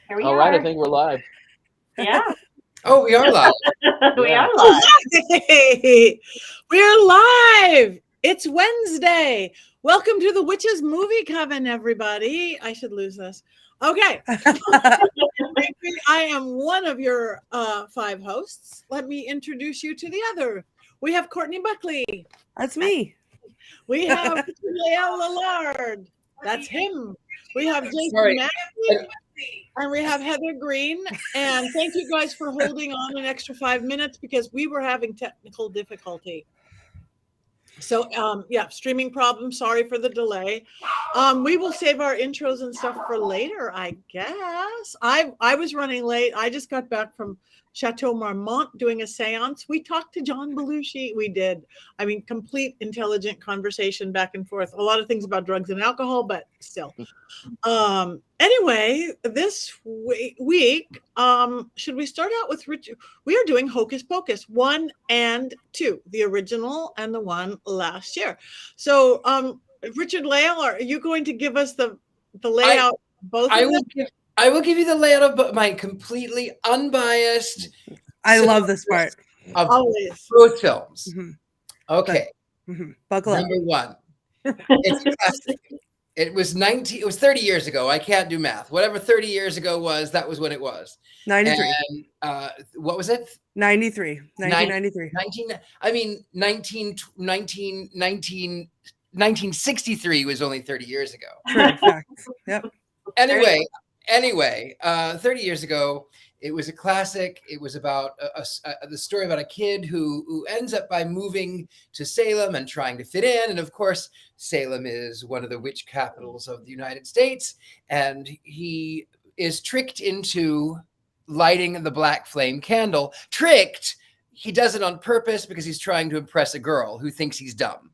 Here we All are. right, I think we're live. Yeah. Oh, we are live. We Yeah. are live. Hey, we're live. It's Wednesday. Welcome to the Witches Movie Coven, everybody. I should lose this. Okay. I am one of your 5 hosts. Let me introduce you to the other. We have Courtney Buckley. That's me. We have Richard-Lael Lillard. That's him. We have Jason Sorry. Mankey. And we have Heather Green. And thank you guys for holding on an extra 5 minutes because we were having technical difficulty. So, yeah, streaming problems. Sorry for the delay. We will save our intros and stuff for later, I guess. I was running late. I just got back from Chateau Marmont doing a seance. We talked to John Belushi. We did. I mean, complete intelligent conversation back and forth. A lot of things about drugs and alcohol, but still. Anyway, this week, should we start out with Richard? We are doing Hocus Pocus 1 and 2, the original and the one last year. So, Richard-Lael, are you going to give us the layout? I will give you the layout of my completely unbiased. I love this part. Of Always. both films. Mm-hmm. Okay. Mm-hmm. Buckle up. Number 1. It's a classic. It was 30 years ago. I can't do math. Whatever 30 years ago was, that was when it was. 93. And what was it? 93. 1993. 1963 was only 30 years ago. True facts. Yep. Anyway, 30 years ago, it was a classic. It was about the story about a kid who ends up by moving to Salem and trying to fit in. And of course, Salem is one of the witch capitals of the United States. And he is tricked into lighting the black flame candle. Tricked. He does it on purpose because he's trying to impress a girl who thinks he's dumb.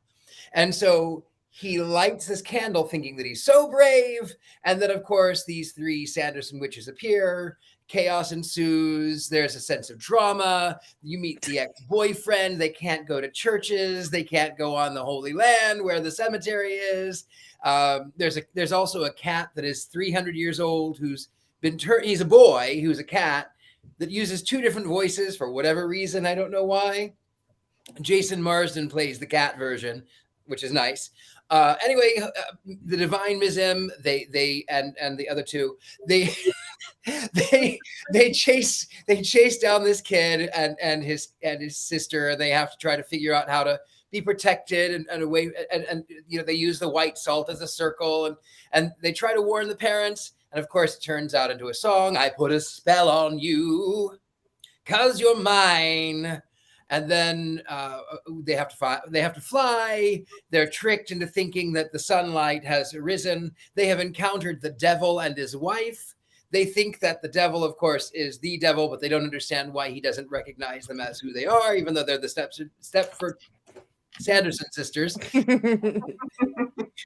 And so he lights this candle thinking that he's so brave. And then, of course, these 3 Sanderson witches appear. Chaos ensues. There's a sense of drama. You meet the ex-boyfriend. They can't go to churches. They can't go on the Holy Land where the cemetery is. There's also a cat that is 300 years old who's been he's a boy who's a cat that uses 2 different voices for whatever reason. I don't know why. Jason Marsden plays the cat version, which is nice. Anyway, the Divine Mizim, they and the other 2, they chase down this kid and his sister, and they have to try to figure out how to be protected and away, and you know, they use the white salt as a circle, and they try to warn the parents, and of course it turns out into a song. I put a spell on you 'cause you're mine. And then they have to fly. They're tricked into thinking that the sunlight has arisen. They have encountered the devil and his wife. They think that the devil, of course, is the devil, but they don't understand why he doesn't recognize them as who they are, even though they're the Stepford Sanderson sisters.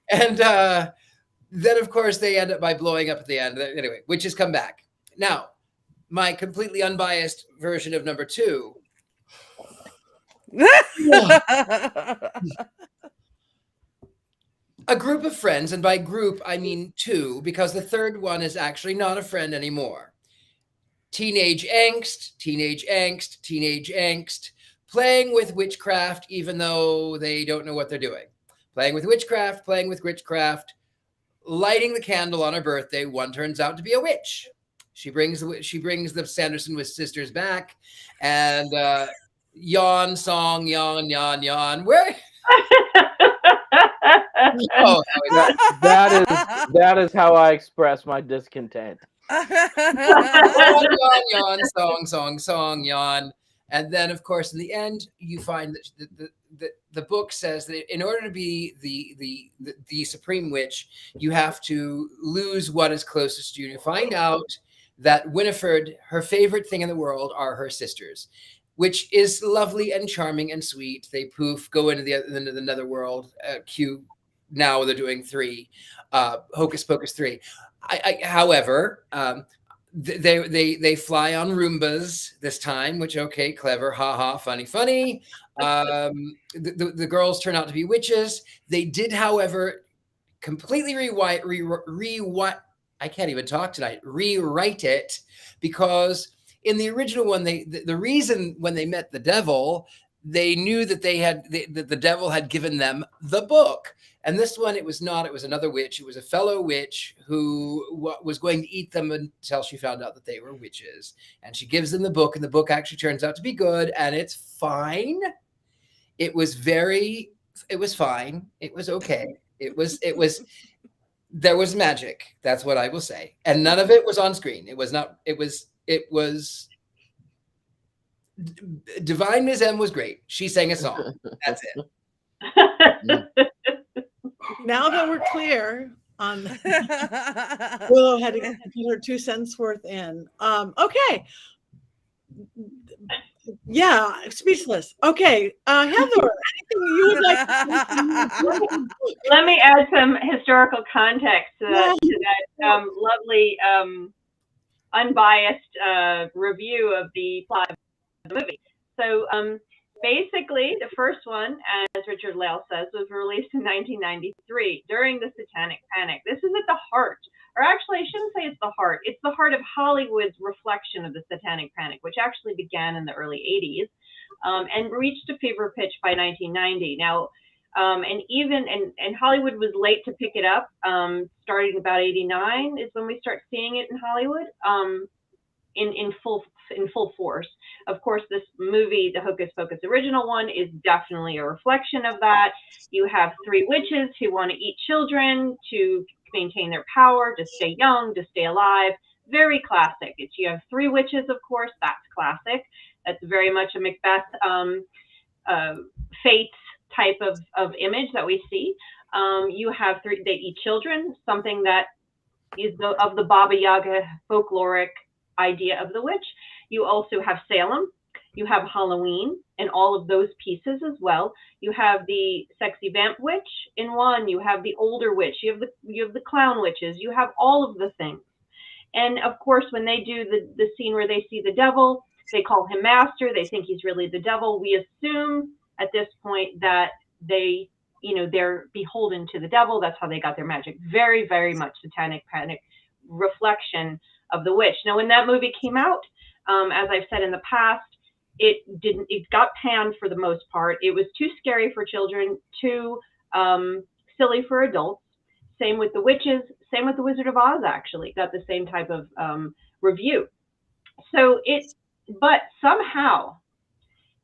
And then, of course, they end up by blowing up at the end. Anyway, witches come back. Now, my completely unbiased version of number 2. A group of friends, and by group I mean 2, because the third one is actually not a friend anymore. Teenage angst, playing with witchcraft even though they don't know what they're doing. Playing with witchcraft, lighting the candle on her birthday. One turns out to be a witch. She brings the Sanderson sisters back, and yawn song, yawn. Where? Oh, that is how I express my discontent. yawn, song, yawn. And then, of course, in the end, you find that the book says that in order to be the supreme witch, you have to lose what is closest to you. You find out that Winifred, her favorite thing in the world are her sisters, which is lovely and charming and sweet. They go into the netherworld. Q, now they're doing 3, Hocus Pocus 3. However, they fly on Roombas this time, which, okay, clever, haha, funny. The girls turn out to be witches. They did, however, completely I can't even talk tonight, rewrite it, because in the original one, the reason when they met the devil, they knew that that the devil had given them the book. And this one, it was not. It was another witch. It was a fellow witch who was going to eat them until she found out that they were witches. And she gives them the book, and the book actually turns out to be good, and it's fine. It was fine. It was okay. There was magic. That's what I will say. And none of it was on screen. It was not, it was Divine Miss M was great. She sang a song. That's it. Now that we're clear on Willow had to get her 2 cents worth in. Okay. Yeah, speechless. Okay. Heather, anything you would like to Let me add some historical context to that lovely unbiased review of the plot of the movie. So basically, the first one, as Richard-Lael says, was released in 1993 during the Satanic Panic. This is at the heart, or actually, I shouldn't say it's the heart. It's the heart of Hollywood's reflection of the Satanic Panic, which actually began in the early 80s and reached a fever pitch by 1990. Now, and Hollywood was late to pick it up. Starting about 89 is when we start seeing it in Hollywood in full force. Of course, this movie, the Hocus Pocus original one, is definitely a reflection of that. You have 3 witches who want to eat children to maintain their power, to stay young, to stay alive. Very classic. You have 3 witches, of course. That's classic. That's very much a Macbeth fate type of image that we see. You have 3, they eat children, something that is of the Baba Yaga folkloric idea of the witch. You also have Salem, you have Halloween, and all of those pieces as well. You have the sexy vamp witch in one. You have the older witch. You have the clown witches. You have all of the things. And of course, when they do the scene where they see the devil, they call him master. They think he's really the devil. We assume at this point that they're beholden to the devil. That's how they got their magic. Very, very much Satanic Panic reflection of the witch. Now, when that movie came out, as I've said in the past, it got panned for the most part. It was too scary for children, too silly for adults. Same with the witches, same with the Wizard of Oz, actually got the same type of review. But somehow,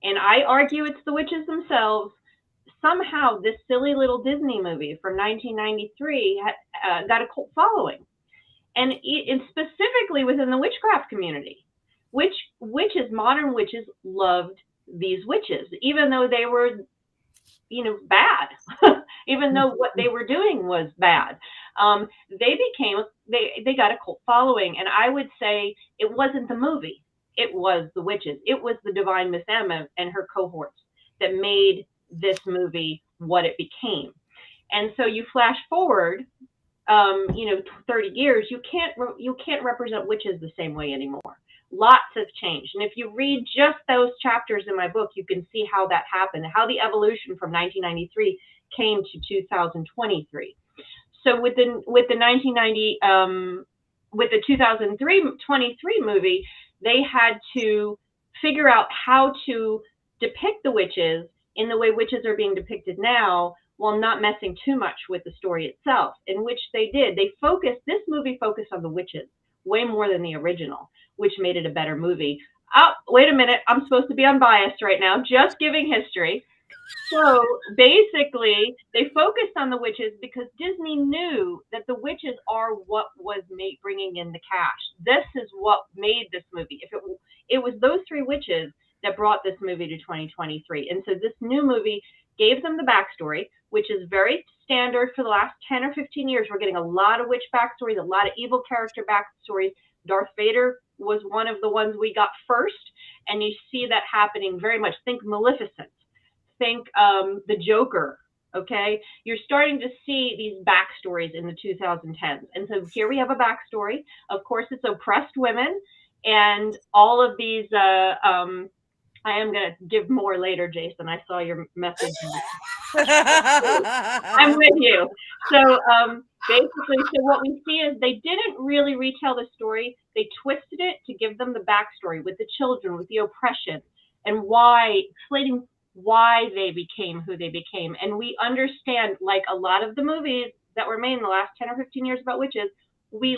and I argue it's the witches themselves, somehow this silly little Disney movie from 1993 got a cult following. And specifically within the witchcraft community, modern witches loved these witches, even though they were, bad, even though what they were doing was bad. They got a cult following. And I would say it wasn't the movie. It was the witches. It was the Divine Miss Emma and her cohorts that made this movie what it became. And so you flash forward 30 years, you can't represent witches the same way anymore. Lots have changed. And if you read just those chapters in my book, you can see how that happened, how the evolution from 1993 came to 2023. So with the 2023 movie, they had to figure out how to depict the witches in the way witches are being depicted now, while not messing too much with the story itself, in which they did. This movie focused on the witches way more than the original, which made it a better movie. Oh, wait a minute. I'm supposed to be unbiased right now, just giving history. So basically, they focused on the witches because Disney knew that the witches are what was bringing in the cash. This is what made this movie. If it was those 3 witches that brought this movie to 2023. And so this new movie gave them the backstory, which is very standard for the last 10 or 15 years. We're getting a lot of witch backstories, a lot of evil character backstories. Darth Vader was one of the ones we got first, and you see that happening very much. Think Maleficent, think the Joker, okay? You're starting to see these backstories in the 2010s. And so here we have a backstory. Of course, it's oppressed women, and all of these I am going to give more later, Jason. I saw your message. I'm with you. So basically, so what we see is they didn't really retell the story. They twisted it to give them the backstory with the children, with the oppression, and why, explaining why they became who they became. And we understand, like a lot of the movies that were made in the last 10 or 15 years about witches, we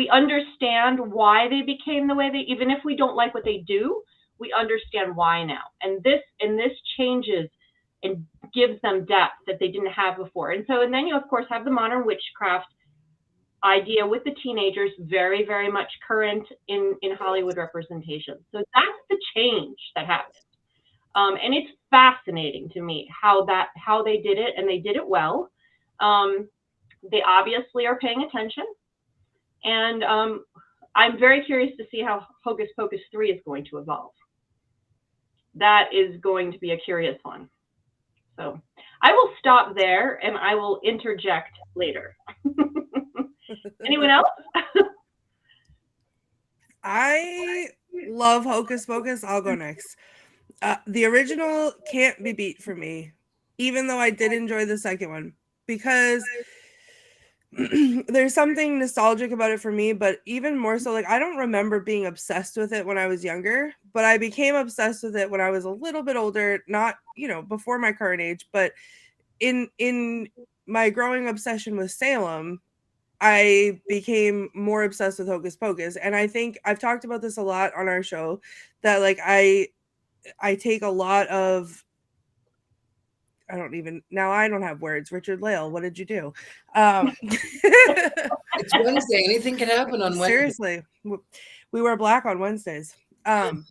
understand why they became the way they, even if we don't like what they do, we understand why now. And this changes and gives them depth that they didn't have before. And then you of course have the modern witchcraft idea with the teenagers, very, very much current in Hollywood representation. So that's the change that happened. And it's fascinating to me how they did it, and they did it well. They obviously are paying attention. And I'm very curious to see how Hocus Pocus 3 is going to evolve. That is going to be a curious one. So I will stop there and I will interject later. Anyone else? I love Hocus Pocus. I'll go next. The original can't be beat for me, even though I did enjoy the second one, because there's something nostalgic about it for me, but even more so, like, I don't remember being obsessed with it when I was younger, but I became obsessed with it when I was a little bit older, not, before my current age, but in my growing obsession with Salem, I became more obsessed with Hocus Pocus. And I think I've talked about this a lot on our show, that like I take a lot of, I don't have words. Richard-Lael, what did you do? It's Wednesday. Anything can happen on Wednesday. Seriously. We wear black on Wednesdays. So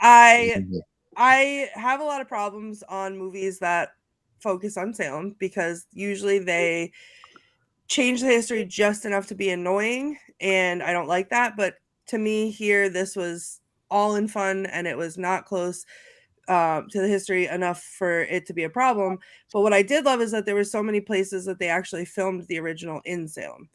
I have a lot of problems on movies that focus on Salem, because usually they change the history just enough to be annoying, and I don't like that. But to me here, this was all in fun, and it was not close to the history enough for it to be a problem. But what I did love is that there were so many places that they actually filmed the original in Salem.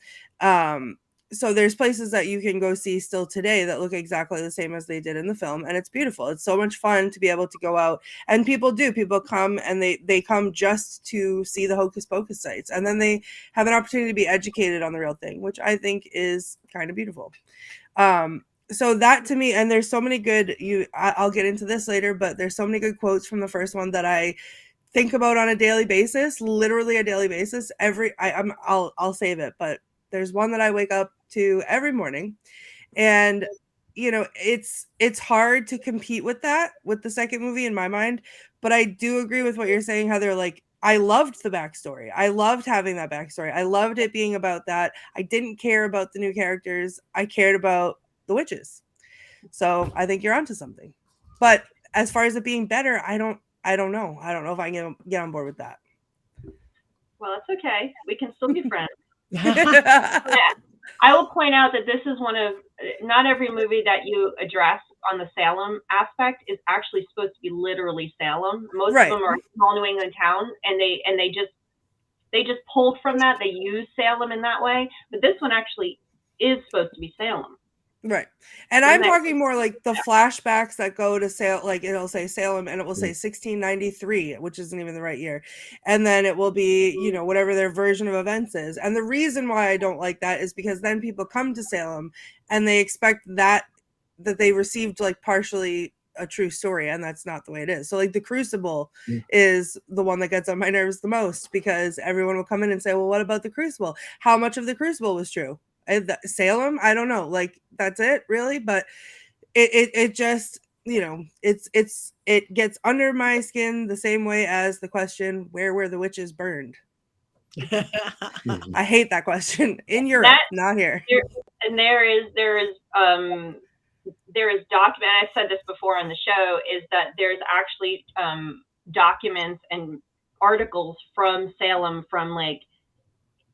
So there's places that you can go see still today that look exactly the same as they did in the film, and it's beautiful. It's so much fun to be able to go out, and people come, and they come just to see the Hocus Pocus sites, and then they have an opportunity to be educated on the real thing, which I think is kind of beautiful. So that to me, and there's so many good, I'll get into this later, but there's so many good quotes from the first one that I think about on a daily basis, literally a daily basis. I'll save it, but there's one that I wake up to every morning, and it's hard to compete with that with the second movie in my mind. But I do agree with what you're saying, Heather. Like, I loved the backstory. I loved having that backstory. I loved it being about that. I didn't care about the new characters. I cared about the witches. So I think you're onto something. But as far as it being better, I don't know. I don't know if I can get on board with that. Well, it's okay. We can still be friends. Yeah. I will point out that this is one of, not every movie that you address on the Salem aspect is actually supposed to be literally Salem. Most of them are small New England town, and they just pulled from that. They use Salem in that way, but this one actually is supposed to be Salem. Right. And I'm talking more like the flashbacks that go to Salem, like it'll say Salem and it will say 1693, which isn't even the right year. And then it will be, whatever their version of events is. And the reason why I don't like that is because then people come to Salem and they expect that they received like partially a true story, and that's not the way it is. So like the Crucible is the one that gets on my nerves the most, because everyone will come in and say, well, what about the Crucible? How much of the Crucible was true? Salem, I don't know, like that's it really, but it just it gets under my skin the same way as the question, where were the witches burned? I hate that question. In Europe, not here. There is document, I said this before on the show, is that there's actually documents and articles from Salem from like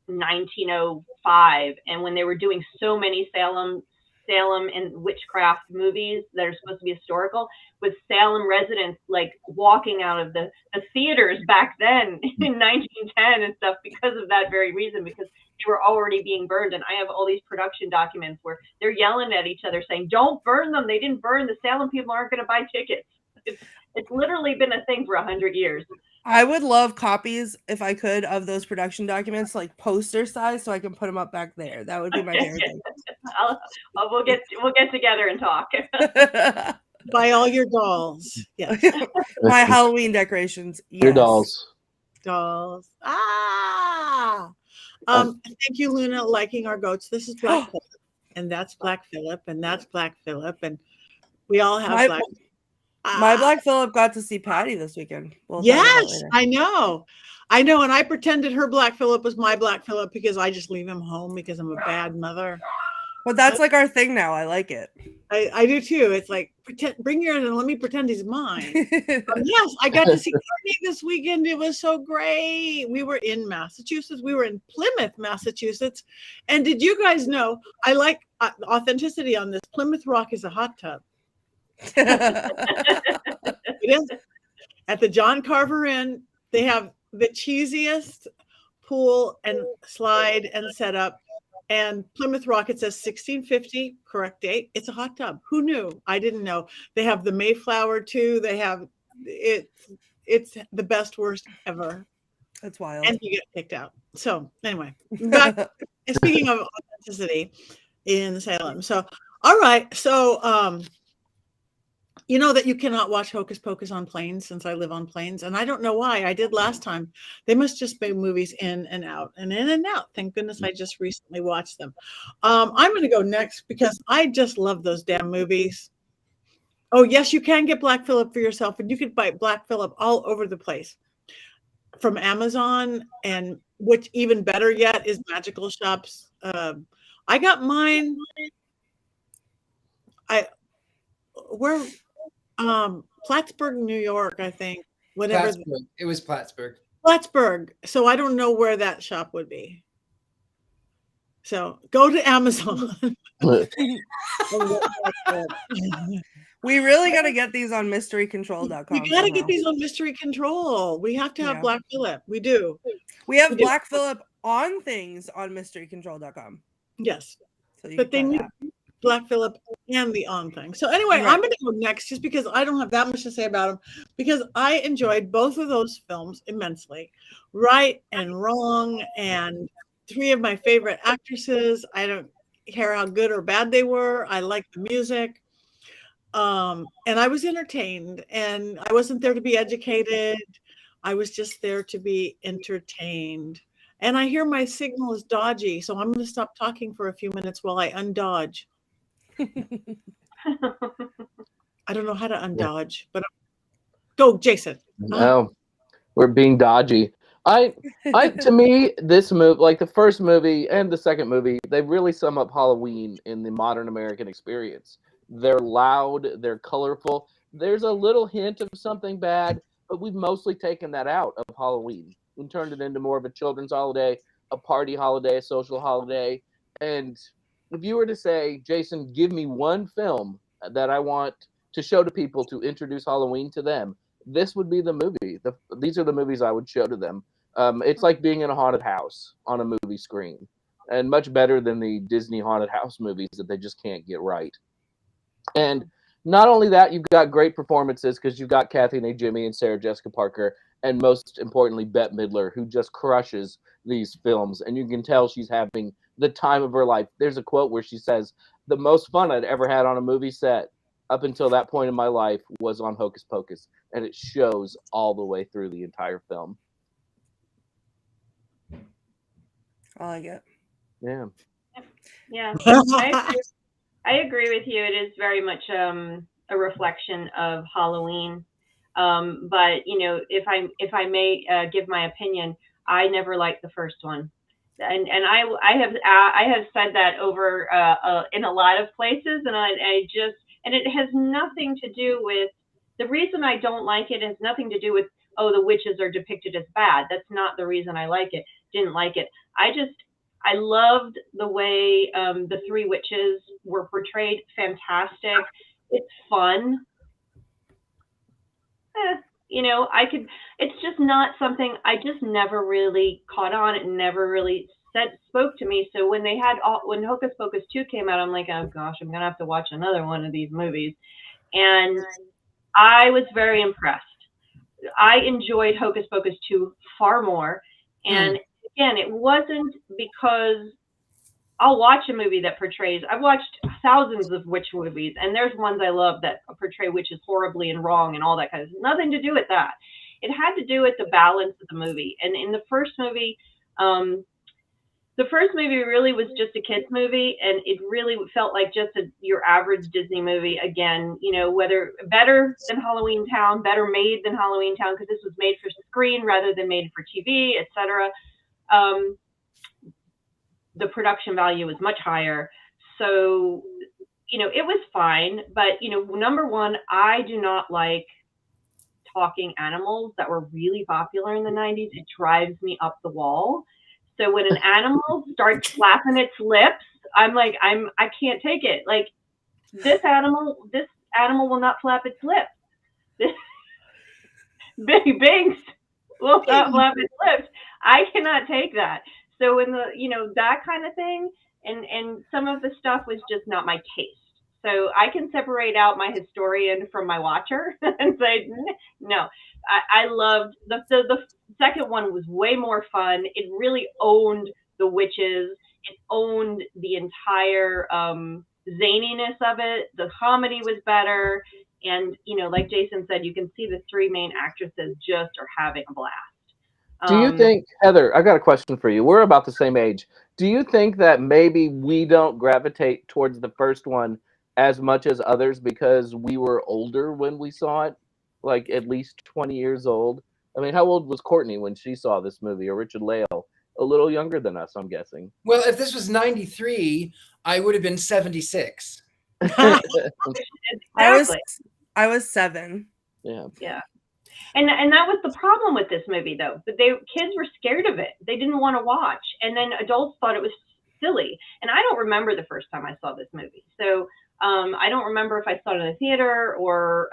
1905, and when they were doing so many Salem and witchcraft movies that are supposed to be historical, with Salem residents like walking out of the theaters back then in 1910 and stuff, because of that very reason, because they were already being burned. And I have all these production documents where they're yelling at each other saying, don't burn them, they didn't burn, the Salem people aren't going to buy tickets. It's literally been a thing for 100 years. I would love copies, if I could, of those production documents, like poster size, so I can put them up back there. That would be my favorite thing. We'll get together and talk. Buy all your dolls. Yes. My Halloween decorations. Yes. Your dolls. Dolls. Thank you, Luna, liking our goats. This is Black Phillip, and that's Black Phillip, and that's Black Phillip, and we all have Black. My Black Phillip got to see Patti this weekend. Yes, I know, and I pretended her Black Phillip was my Black Phillip because I just leave him home because I'm a bad mother. But that's like our thing now. I like it. I do too. It's like bring yours and let me pretend he's mine. Yes, I got to see Courtney this weekend. It was so great. We were in Massachusetts. We were in Plymouth, Massachusetts. And did you guys know? I like authenticity on this. Plymouth Rock is a hot tub. It is. At the John Carver Inn, they have the cheesiest pool and slide and setup. And Plymouth Rock, it says 1650, correct date. It's a hot tub. Who knew? I didn't know. They have the Mayflower too. They have it. It's the best, worst ever. That's wild. And you get kicked out. So anyway, back, speaking of authenticity in Salem. So, all right. So, you know that you cannot watch Hocus Pocus on planes since I live on planes. And I don't know why. I did last time. They must just make movies in and out and in and out. Thank goodness I just recently watched them. I'm going to go next because I just love those damn movies. Oh, yes, you can get Black Phillip for yourself. And you could buy Black Phillip all over the place from Amazon. And which even better yet is magical shops. I got mine. Plattsburgh, New York, I think. Whatever. It was Plattsburgh. Plattsburgh. So I don't know where that shop would be. So go to Amazon. We really got to get these on mysterycontrol.com. We got to get these on Mystery Control. We have to have Black Phillip. We do. We have Black Phillip on things on mysterycontrol.com. Yes. So but they need Black Phillip and the on thing. So anyway, I'm going to go next just because I don't have that much to say about them because I enjoyed both of those films immensely. Right and Wrong and three of my favorite actresses. I don't care how good or bad they were. I like the music. And I was entertained and I wasn't there to be educated. I was just there to be entertained. And I hear my signal is dodgy, so I'm going to stop talking for a few minutes while I undodge. I don't know how to undodge, but go, Jason. No, we're being dodgy. To me, this movie, like the first movie and the second movie, they really sum up Halloween in the modern American experience. They're loud, they're colorful. There's a little hint of something bad, but we've mostly taken that out of Halloween and turned it into more of a children's holiday, a party holiday, a social holiday. And if you were to say, Jason, give me one film that I want to show to people to introduce Halloween to them, this would be the movie. These are the movies I would show to them. It's like being in a haunted house on a movie screen, and much better than the Disney haunted house movies that they just can't get right. And not only that, you've got great performances because you've got Kathy Najimy and Sarah Jessica Parker, and most importantly, Bette Midler, who just crushes these films. And you can tell she's having the time of her life. There's a quote where she says, "The most fun I'd ever had on a movie set up until that point in my life was on Hocus Pocus." And it shows all the way through the entire film. I like it. Yeah. Yeah. I agree with you. It is very much a reflection of Halloween. But you know, if I may give my opinion, I never liked the first one, and I have said that over in a lot of places, and and it has nothing to do with the reason I don't like it. Has nothing to do with, oh, the witches are depicted as bad. That's not the reason I didn't like it. I loved the way the three witches were portrayed. Fantastic. It's fun. You know, it's just not something I just never really caught on. It never really spoke to me. So when when Hocus Pocus 2 came out, I'm like, oh gosh, I'm going to have to watch another one of these movies. And I was very impressed. I enjoyed Hocus Pocus 2 far more. And again, it wasn't because I'll watch a movie that portrays, I've watched thousands of witch movies, and there's ones I love that portray witches horribly and wrong and all that kind of stuff. Nothing to do with that. It had to do with the balance of the movie. And in the first movie really was just a kids movie, and it really felt like just your average Disney movie. Again, you know, whether better than Halloween Town, better made than Halloween Town, because this was made for screen rather than made for TV, etc. The production value was much higher. So, you know, it was fine. But, you know, number one, I do not like talking animals that were really popular in the 90s. It drives me up the wall. So when an animal starts flapping its lips, I'm like, I can't take it. Like, this animal will not flap its lips. This Binks will not flap its lips. I cannot take that. So in the, you know, that kind of thing, and some of the stuff was just not my taste. So I can separate out my historian from my watcher and say, no, I loved the second one was way more fun. It really owned the witches. It owned the entire zaniness of it. The comedy was better. And, you know, like Jason said, you can see the three main actresses just are having a blast. Do you think, Heather, I got a question for you. We're about the same age. Do you think that maybe we don't gravitate towards the first one as much as others because we were older when we saw it? Like at least 20 years old? I mean, how old was Courtney when she saw this movie, or Richard-Lael? A little younger than us, I'm guessing. Well, if this was 93, I would have been 76. Exactly. I was 7. Yeah. Yeah. And that was the problem with this movie, though. But kids were scared of it. They didn't want to watch. And then adults thought it was silly. And I don't remember the first time I saw this movie. So I don't remember if I saw it in the theater or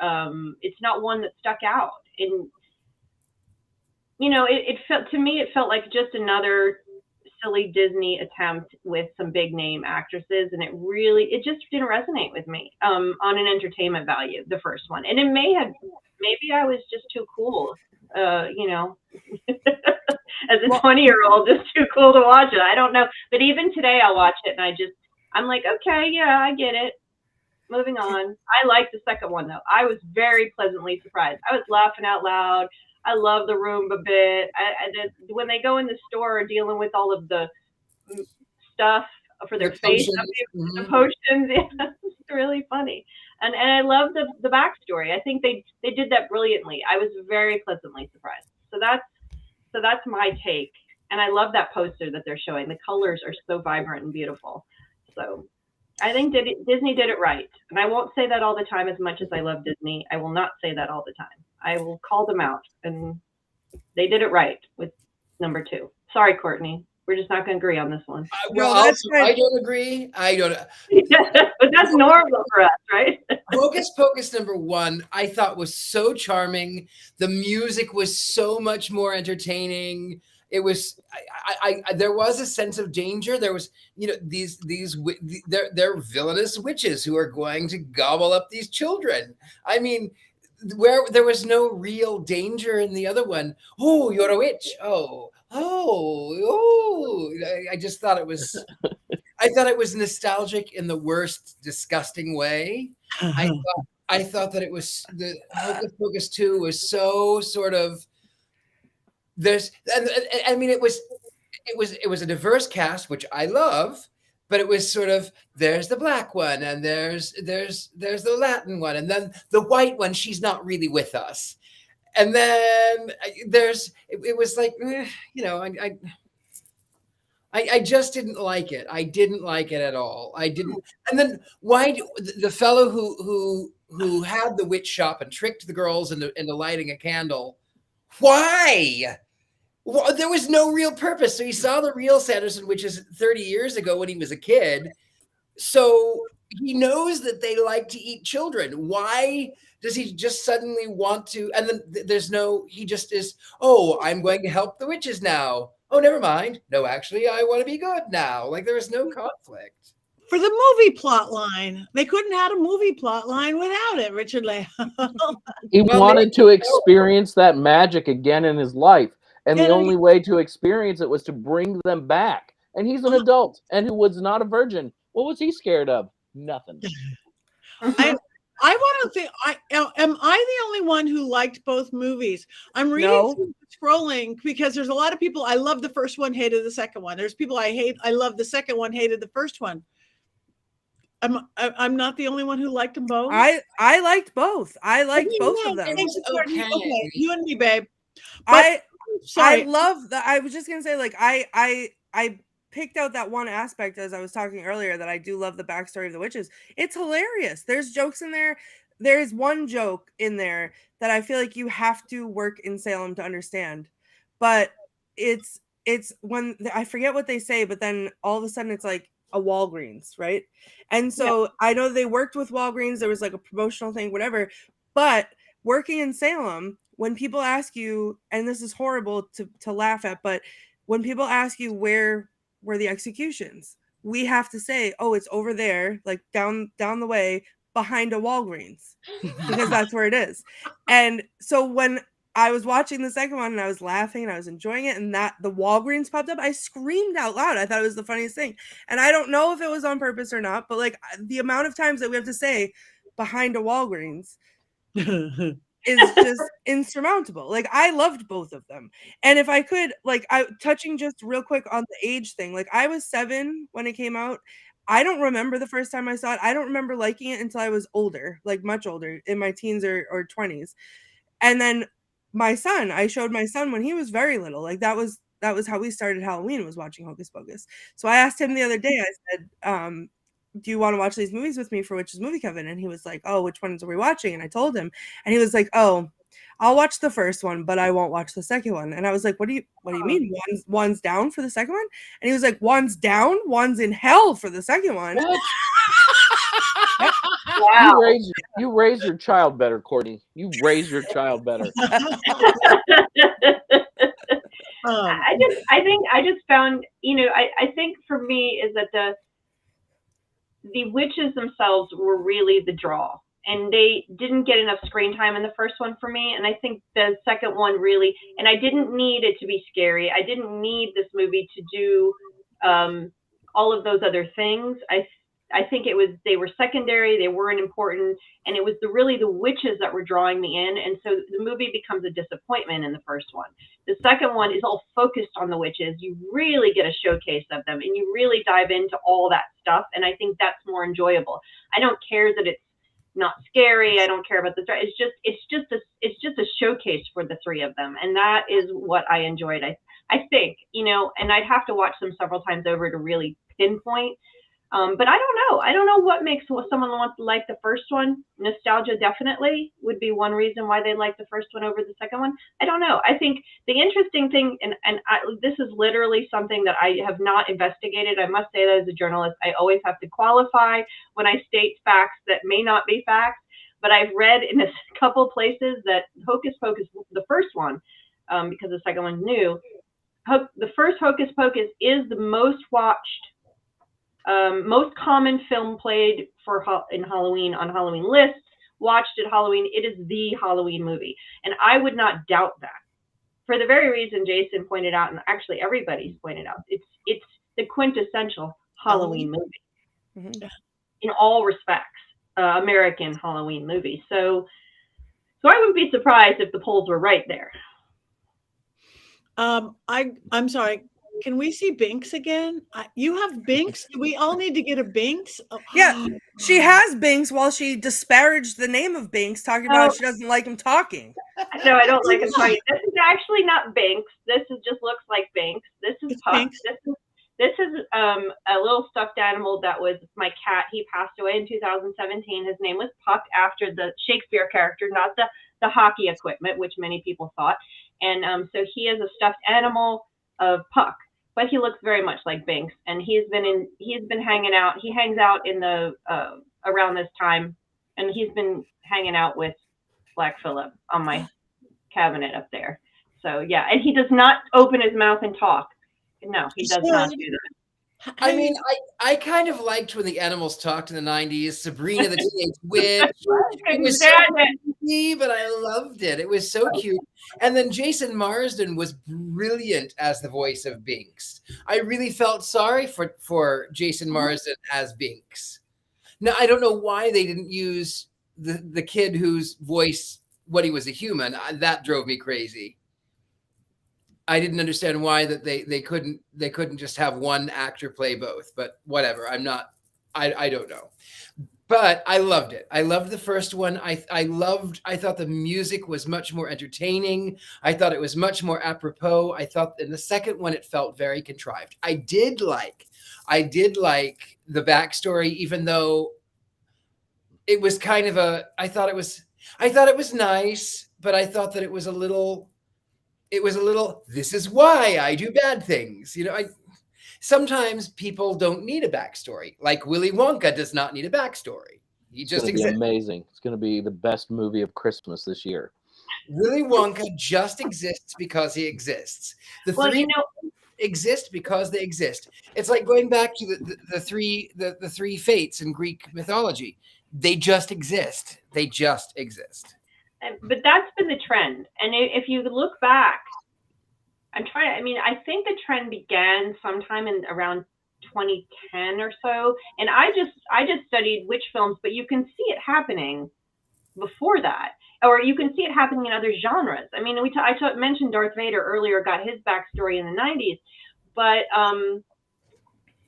it's not one that stuck out. And, you know, it felt like just another silly Disney attempt with some big name actresses. And it just didn't resonate with me on an entertainment value, the first one. And it maybe I was just too cool, you know, as a 20-year-old, just too cool to watch it. I don't know. But even today I'll watch it and I'm like, okay, yeah, I get it. Moving on. I liked the second one, though. I was very pleasantly surprised. I was laughing out loud. I love the Roomba bit. When they go in the store dealing with all of the stuff for their face, the potions, yeah, it's really funny. And I love the backstory. I think they did that brilliantly. I was very pleasantly surprised. So that's my take. And I love that poster that they're showing. The colors are so vibrant and beautiful. So I think Disney did it right. And I won't say that all the time as much as I love Disney. I will not say that all the time. I will call them out. And they did it right with number 2. Sorry, Courtney. We're just not going to agree on this one. I don't agree. I don't. But that's normal for us, right? Hocus Pocus number 1, I thought was so charming. The music was so much more entertaining. It was, there was a sense of danger. There was, you know, they're villainous witches who are going to gobble up these children. I mean, where there was no real danger in the other one. Oh, you're a witch. Oh. I just thought it was, I thought it was nostalgic in the worst, disgusting way. I thought that it was, the Hocus Pocus 2 was so sort of, I mean, it was a diverse cast, which I love, but it was sort of, there's the black one and there's the Latin one, and then the white one, she's not really with us. And then it was like, you know, I just didn't like it. I didn't like it at all. I didn't. And then why the fellow who had the witch shop and tricked the girls into lighting a candle? Why? Well, there was no real purpose. So he saw the real Sanderson, which is 30 years ago when he was a kid. So he knows that they like to eat children. Why does he just suddenly want to? And then he just is, oh, I'm going to help the witches now. Oh, never mind. No, actually, I want to be good now. Like, there is no conflict. for the movie plot line. They couldn't have a movie plot line without it, Richard-Lael. He wanted to experience that magic again in his life. And the only way to experience it was to bring them back. And he's an adult and who was not a virgin. What was he scared of? Nothing. I want to think, am I the only one who liked both movies? I'm reading, scrolling, because there's a lot of people. I love the first one, hated the second one. There's people I love the second one, hated the first one. I'm not the only one who liked them both. I liked both. I liked both of them. Okay, you and me, babe. But I love that. I was just gonna say, like, I picked out that one aspect as I was talking earlier that I do love the backstory of the witches. It's hilarious. There's jokes in there. There's one joke in there that I feel like you have to work in Salem to understand. But it's when I forget what they say, but then all of a sudden it's like a Walgreens, right? And so I know they worked with Walgreens. There was like a promotional thing, whatever. But working in Salem, when people ask you, and this is horrible to laugh at, but when people ask you where were the executions, we have to say, oh, it's over there, like down the way behind a Walgreens, because that's where it is. And so when I was watching the second one and I was laughing and I was enjoying it, and that the Walgreens popped up, I screamed out loud. I thought it was the funniest thing. And I don't know if it was on purpose or not, but like the amount of times that we have to say behind a Walgreens is just insurmountable. Like, I loved both of them. And if I could, like, touching just real quick on the age thing, like, I was 7 when it came out. I don't remember the first time I saw it. I don't remember liking it until I was older, like much older, in my teens or 20s. And then I showed my son when he was very little. Like, that was how we started Halloween, was watching Hocus Pocus. So I asked him the other day, I said, do you want to watch these movies with me for Witch's Movie Coven? And he was like, oh, which ones are we watching? And I told him, and he was like, oh, I'll watch the first one, but I won't watch the second one. And I was like, what do you mean? One's down for the second one? And he was like, one's down, one's in hell for the second one. Wow. You raise your child better, Courtney. You raise your child better. I just found, I think for me is that the witches themselves were really the draw, and they didn't get enough screen time in the first one for me. And I think the second one really, and I didn't need it to be scary. I didn't need this movie to do all of those other things. I think they were secondary, they weren't important, and it was really the witches that were drawing me in. And so the movie becomes a disappointment in the first one. The second one is all focused on the witches. You really get a showcase of them, and you really dive into all that stuff. And I think that's more enjoyable. I don't care that it's not scary. I don't care about the story. It's just a showcase for the three of them, and that is what I enjoyed. I think, and I'd have to watch them several times over to really pinpoint. But I don't know what makes someone want to like the first one. Nostalgia definitely would be one reason why they like the first one over the second one. I don't know. I think the interesting thing, and this is literally something that I have not investigated. I must say that as a journalist, I always have to qualify when I state facts that may not be facts. But I've read in a couple places that Hocus Pocus, the first one, because the second one's new, the first Hocus Pocus is the most watched, most common film played in Halloween on Halloween lists, watched at Halloween. It is the Halloween movie. And I would not doubt that, for the very reason Jason pointed out, and actually everybody's pointed out. It's the quintessential Halloween movie in all respects, American Halloween movie. So I wouldn't be surprised if the polls were right there. I'm sorry. Can we see Binks again? You have Binks? Do we all need to get a Binks? Oh. Yeah, she has Binks while she disparaged the name of Binks, talking about she doesn't like him talking. No, I don't like him talking. This is actually not Binks. Just looks like Binks. This is Puck. This is a little stuffed animal that was my cat. He passed away in 2017. His name was Puck, after the Shakespeare character, not the hockey equipment, which many people thought. And so he is a stuffed animal of Puck. But he looks very much like Binks, and he's been hanging out. He hangs out in the around this time, and he's been hanging out with Black Phillip on my cabinet up there. So yeah, and he does not open his mouth and talk. No, he does not do that. I mean, I kind of liked when the animals talked in the 90s. Sabrina the Teenage Witch. It was so creepy, but I loved it. It was so cute. And then Jason Marsden was brilliant as the voice of Binks. I really felt sorry for Jason Marsden as Binks. Now, I don't know why they didn't use the kid whose voice, when he was a human, that drove me crazy. I didn't understand why that they couldn't just have one actor play both, but whatever. I don't know. But I loved it. I loved the first one. I thought the music was much more entertaining. I thought it was much more apropos. I thought in the second one it felt very contrived. I did like the backstory, even though it was kind of I thought it was nice, but I thought that it was a little, this is why I do bad things. You know, sometimes people don't need a backstory. Like Willy Wonka does not need a backstory. He just exists. Amazing. It's going to be the best movie of Christmas this year. Willy Wonka just exists because he exists. The three exist because they exist. It's like going back to the three fates in Greek mythology. They just exist. They just exist. But that's been the trend. And if you look back, I think the trend began sometime in around 2010 or so. And I just studied witch films, but you can see it happening before that, or you can see it happening in other genres. I mean, I mentioned Darth Vader earlier, got his backstory in the 90s,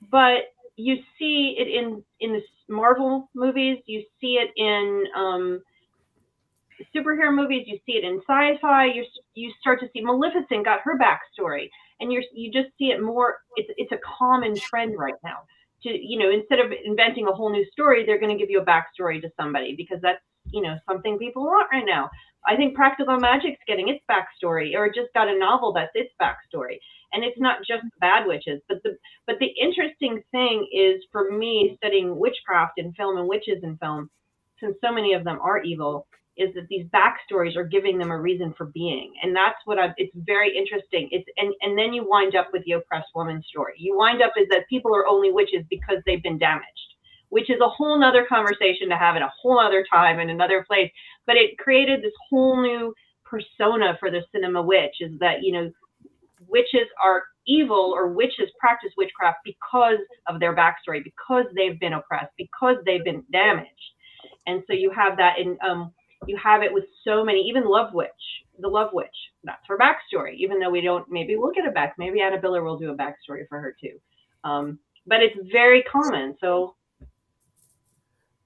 but you see it in the Marvel movies, you see it in superhero movies, you see it in sci-fi. You start to see Maleficent got her backstory, and you just see it more. It's a common trend right now. Instead of inventing a whole new story, they're going to give you a backstory to somebody because that's something people want right now. I think Practical Magic's getting its backstory, or it just got a novel that's its backstory, and it's not just bad witches. But the interesting thing is, for me, studying witchcraft in film and witches in film, since so many of them are evil, is that these backstories are giving them a reason for being. And that's it's very interesting. And then you wind up with the oppressed woman story. You wind up is that people are only witches because they've been damaged, which is a whole nother conversation to have at a whole other time in another place. But it created this whole new persona for the cinema witch, is that, witches are evil, or witches practice witchcraft because of their backstory, because they've been oppressed, because they've been damaged. And so you have that in, you have it with so many, even the Love Witch, that's her backstory, even though we don't, maybe we'll get it back. Maybe Anna Biller will do a backstory for her too. But it's very common. So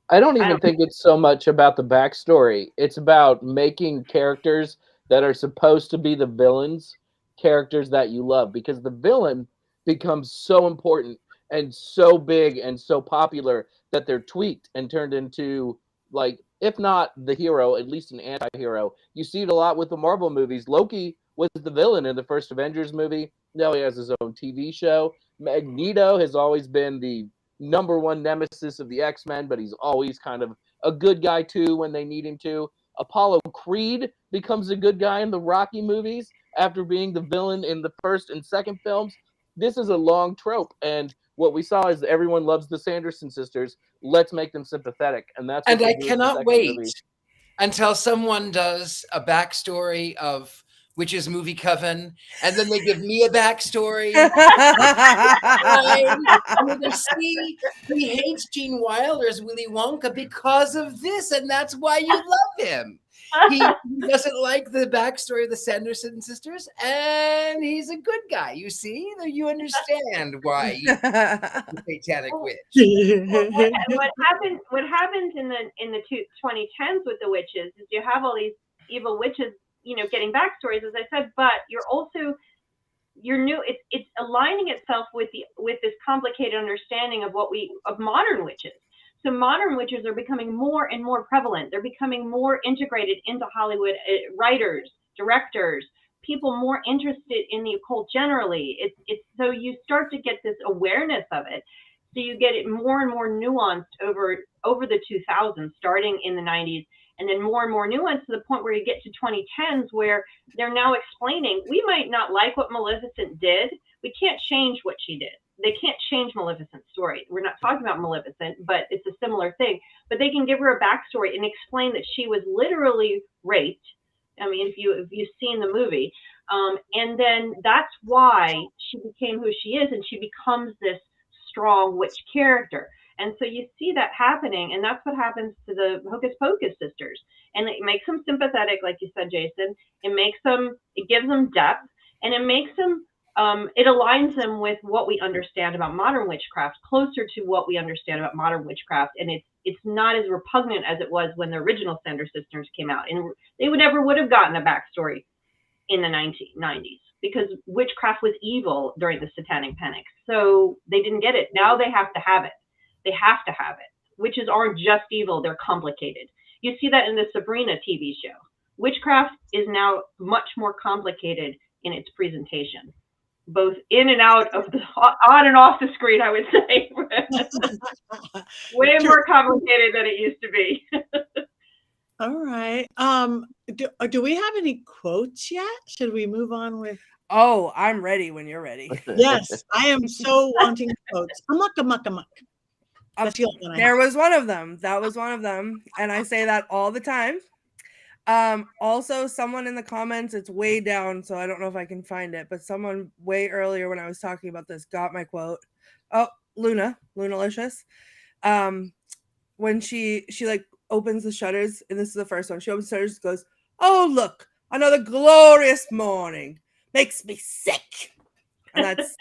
I don't think it's so much about the backstory. It's about making characters that are supposed to be the villains, characters that you love, because the villain becomes so important and so big and so popular that they're tweaked and turned into, like, if not the hero, at least an anti-hero. You see it a lot with the Marvel movies. Loki was the villain in the first Avengers movie. Now he has his own TV show. Magneto has always been the number one nemesis of the X-Men, but he's always kind of a good guy too when they need him to. Apollo Creed becomes a good guy in the Rocky movies after being the villain in the first and second films. This is a long trope, and what we saw is that everyone loves the Sanderson sisters. Let's make them sympathetic, and that's. And I cannot wait until someone does a backstory of Witch's movie Coven, and then they give me a backstory. I'm going to see he hates Gene Wilder's Willy Wonka because of this, and that's why you love him. He doesn't like the backstory of the Sanderson sisters, and he's a good guy. You see, you understand why he's a satanic witch. What happens in the 2010s with the witches is you have all these evil witches, getting backstories, as I said, but it's aligning itself with this complicated understanding of of modern witches. So modern witches are becoming more and more prevalent. They're becoming more integrated into Hollywood, writers, directors, people more interested in the occult generally. It's so you start to get this awareness of it. So you get it more and more nuanced over the 2000s, starting in the 90s, and then more and more nuanced to the point where you get to 2010s, where they're now explaining, we might not like what Maleficent did. We can't change what she did. they can't change Maleficent's story. We're not talking about Maleficent, but it's a similar thing. But they can give her a backstory and explain that she was literally raped. I mean, if you've seen the movie, and then that's why she became who she is, and she becomes this strong witch character. And so you see that happening, and that's what happens to the Hocus Pocus sisters. And it makes them sympathetic, like you said, Jason. It gives them depth, and it makes them, it aligns them with what we understand about modern witchcraft, closer to what we understand about modern witchcraft. And it's not as repugnant as it was when the original Sanderson sisters came out. And they would have gotten a backstory in the 1990s, because witchcraft was evil during the Satanic Panic. So they didn't get it. Now they have to have it. They have to have it. Witches aren't just evil, they're complicated. You see that in the Sabrina TV show. Witchcraft is now much more complicated in its presentation, both in and out of on and off the screen, I would say. Way more complicated than it used to be. All right. Do we have any quotes yet? Should we move on with? Oh, I'm ready when you're ready. Yes, I am so wanting quotes. Amok. There was one of them. That was one of them. And I say that all the time. Also, someone in the comments, it's way down, so I don't know if I can find it, but someone way earlier when I was talking about this got my quote. Oh, Lunalicious. When she like opens the shutters, and this is the first one. She opens the shutters, goes, "Oh, look, another glorious morning. Makes me sick." And that's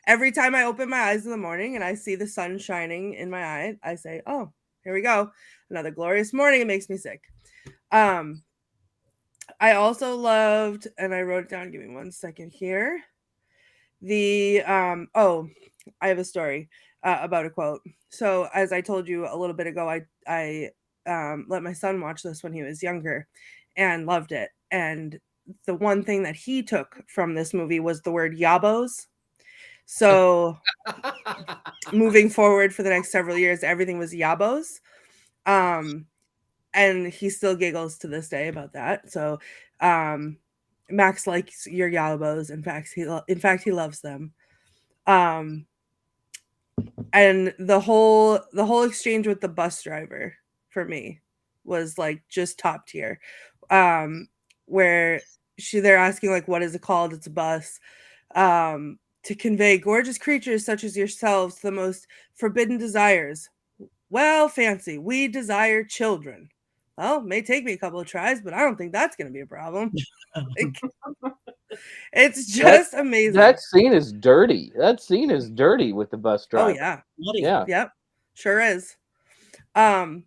every time I open my eyes in the morning and I see the sun shining in my eye, I say, "Oh, here we go. Another glorious morning. It makes me sick." I also loved, and I wrote it down, give me 1 second here. I have a story about a quote. So as I told you a little bit ago, I let my son watch this when he was younger and loved it. And the one thing that he took from this movie was the word yabos. So moving forward for the next several years, everything was yabos. And he still giggles to this day about that. So Max likes your yabos. In fact, he loves them. And the whole exchange with the bus driver for me was like just top tier. Where they're asking like, what is it called? It's a bus. To convey gorgeous creatures such as yourselves to the most forbidden desires. Well, fancy. We desire children. Well, it may take me a couple of tries, but I don't think that's going to be a problem. It's just amazing. That scene is dirty. That scene is dirty with the bus driver. Oh yeah. Yeah. Yep. Sure is. And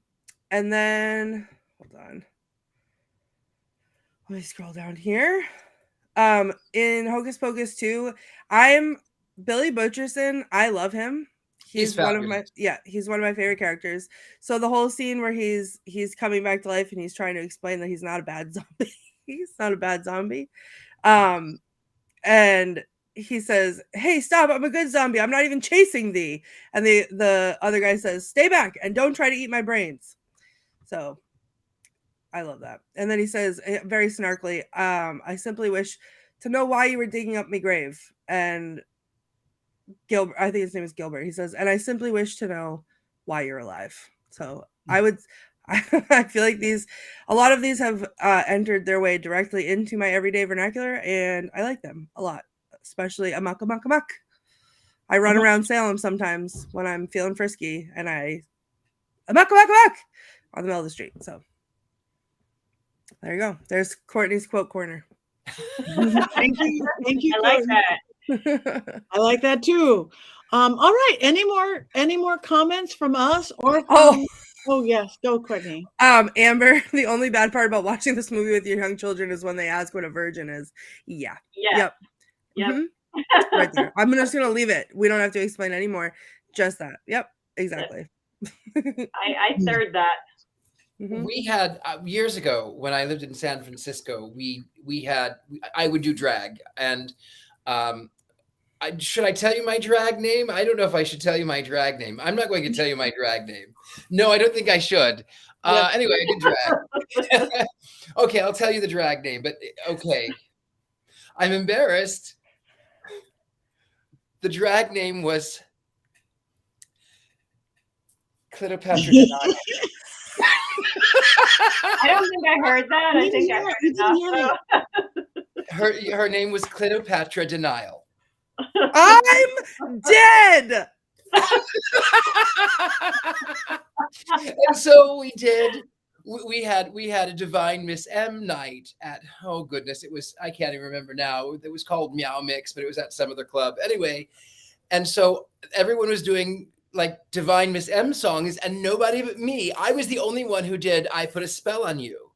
then hold on. Let me scroll down here. In Hocus Pocus 2, I'm Billy Butcherson. I love him. He's one of my favorite characters. So the whole scene where he's coming back to life and he's trying to explain that he's not a bad zombie. He's not a bad zombie. And he says, "Hey, stop, I'm a good zombie. I'm not even chasing thee." And the other guy says, "Stay back and don't try to eat my brains." So I love that. And then he says very snarkily, "I simply wish to know why you were digging up my grave." And Gilbert, I think his name is Gilbert. He says, "And I simply wish to know why you're alive." So I feel like a lot of these have entered their way directly into my everyday vernacular, and I like them a lot, especially amok. I run around Salem sometimes when I'm feeling frisky, and I amok on the middle of the street. So there you go. There's Courtney's quote corner. Thank you. I like that. I like that too. All right. Any more comments from us or from? Oh yes, go Courtney. Amber, the only bad part about watching this movie with your young children is when they ask what a virgin is. Yeah. Yep. Mm-hmm. Right there. I'm just gonna leave it. We don't have to explain anymore. Just that. Yep. Exactly. I third that. Mm-hmm. We had years ago when I lived in San Francisco, I would do drag, and should I tell you my drag name? I don't know if I should tell you my drag name. I'm not going to tell you my drag name. No, I don't think I should. Anyway, I did drag. Okay, I'll tell you the drag name, but okay. I'm embarrassed. The drag name was Cleopatra Denial. I don't think I heard that. I think I heard enough. Her name was Cleopatra Denial. I'm dead. And so we did. We had a Divine Miss M night at, oh goodness, it was, I can't even remember now. It was called Meow Mix, but it was at some other club. Anyway, and so everyone was doing like Divine Miss M songs, and nobody but me. I was the only one who did I Put a Spell on You.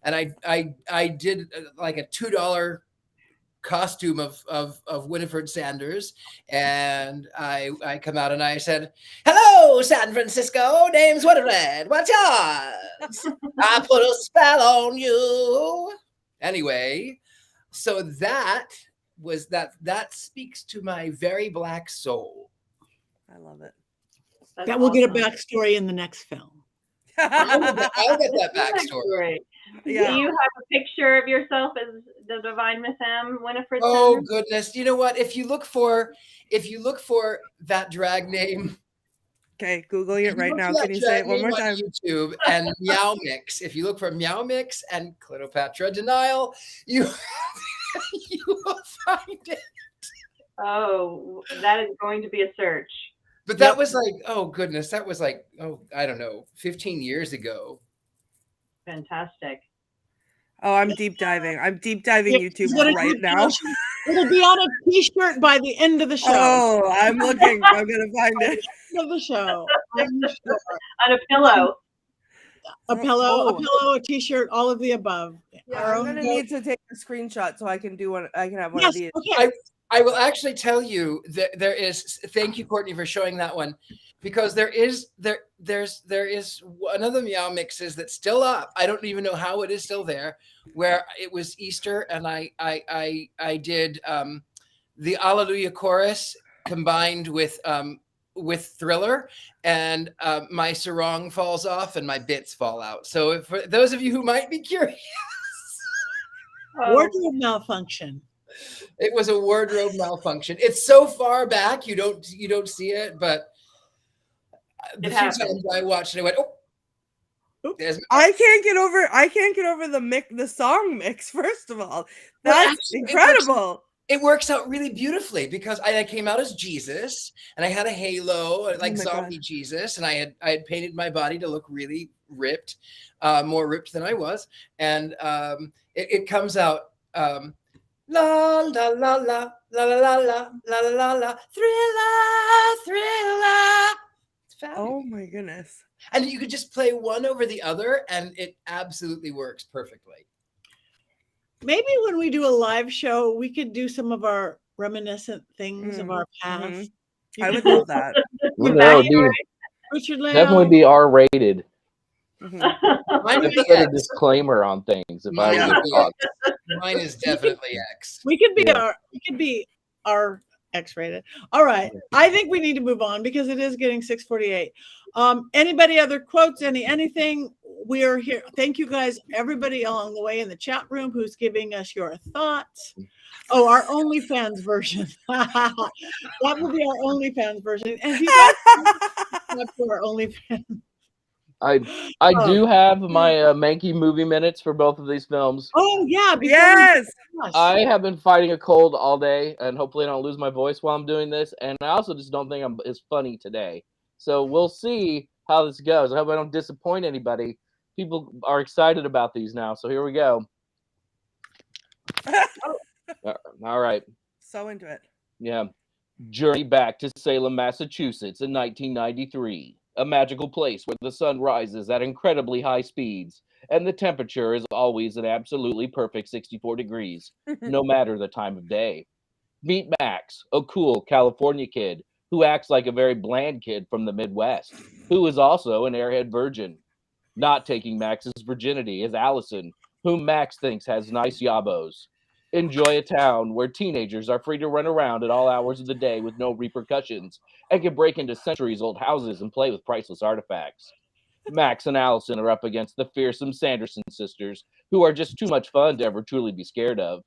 And I did like a $2 costume of Winifred Sanders, and I come out and I said, "Hello, San Francisco, name's Winifred. What's yours? I put a spell on you." Anyway, so that was that speaks to my very Black soul. I love it. That's That will get a awesome. backstory in the next film. I'll get that backstory. Yeah. Do you have a picture of yourself as the Divine Miss M, Winifred? Oh Sanders? goodness! You know what? If you look for that drag name, Okay, Googling it right look now. for that Can you say it drag one more name on time? YouTube and Meow Mix. If you look for Meow Mix and Cleopatra Denial, you will find it. Oh, that is going to be a search. But that was like, oh goodness, that was like, oh, I don't know, 15 years ago. Fantastic. Oh, I'm deep diving. I'm deep diving Yeah, YouTube what right it- now. It'll be on a T-shirt by the end of the show. Oh, I'm looking. I'm gonna find it. End of the show. I'm sure. On a pillow. A pillow, Oh. a pillow, a T-shirt, all of the above. Yeah, Our I'm own gonna vote. need to take a screenshot so I can do one. I can have one Yes, of these. okay. I will actually tell you that there is. Thank you, Courtney, for showing that one, because there's one of the Meow Mixes that's still up. I don't even know how it is still there. Where it was Easter, and I did the Alleluia chorus combined with Thriller, and my sarong falls off and my bits fall out. So for those of you who might be curious, Oh, Wardrobe malfunction. it was a wardrobe malfunction. It's so far back you don't see it, but the It few happens. times I watched it, I went, oh, there's I can't get over the song mix. First of all, Well, that's actually, incredible. it works out really beautifully because I came out as Jesus and I had a halo, like my zombie God. Jesus, and I had painted my body to look really ripped, more ripped than I was, and it comes out. La la la la la la la la la la la thriller. It's fabulous. Oh my goodness. And you could just play one over the other, and it absolutely works perfectly. Maybe when we do a live show, we could do some of our reminiscent things of our past. mhm. You I could would do love that. Well, that would be Richard-Lael. definitely be R-rated. Mhm. Mine would Let's be put a X. disclaimer on things. If I Mine were would be Fox. X. Mine is definitely X. We could be Yeah. our X-rated. All right. I think we need to move on because it is getting 6:48. Anybody other quotes? Anything? We are here. Thank you guys, everybody along the way in the chat room who's giving us your thoughts. Oh, our OnlyFans version. That will be our OnlyFans version. And if you guys subscribe to our OnlyFans. I do have my Mankey movie minutes for both of these films. Oh yeah. Yes. I have been fighting a cold all day, and hopefully I don't lose my voice while I'm doing this. And I also just don't think I'm as funny today. So we'll see how this goes. I hope I don't disappoint anybody. People are excited about these now, so here we go. All right. So into it. Yeah. Journey back to Salem, Massachusetts in 1993. A magical place where the sun rises at incredibly high speeds, and the temperature is always an absolutely perfect 64 degrees, no matter the time of day. Meet Max, a cool California kid who acts like a very bland kid from the Midwest, who is also an airhead virgin. Not taking Max's virginity is Allison, whom Max thinks has nice yabos. Enjoy a town where teenagers are free to run around at all hours of the day with no repercussions and can break into centuries-old houses and play with priceless artifacts. Max and Allison are up against the fearsome Sanderson sisters, who are just too much fun to ever truly be scared of.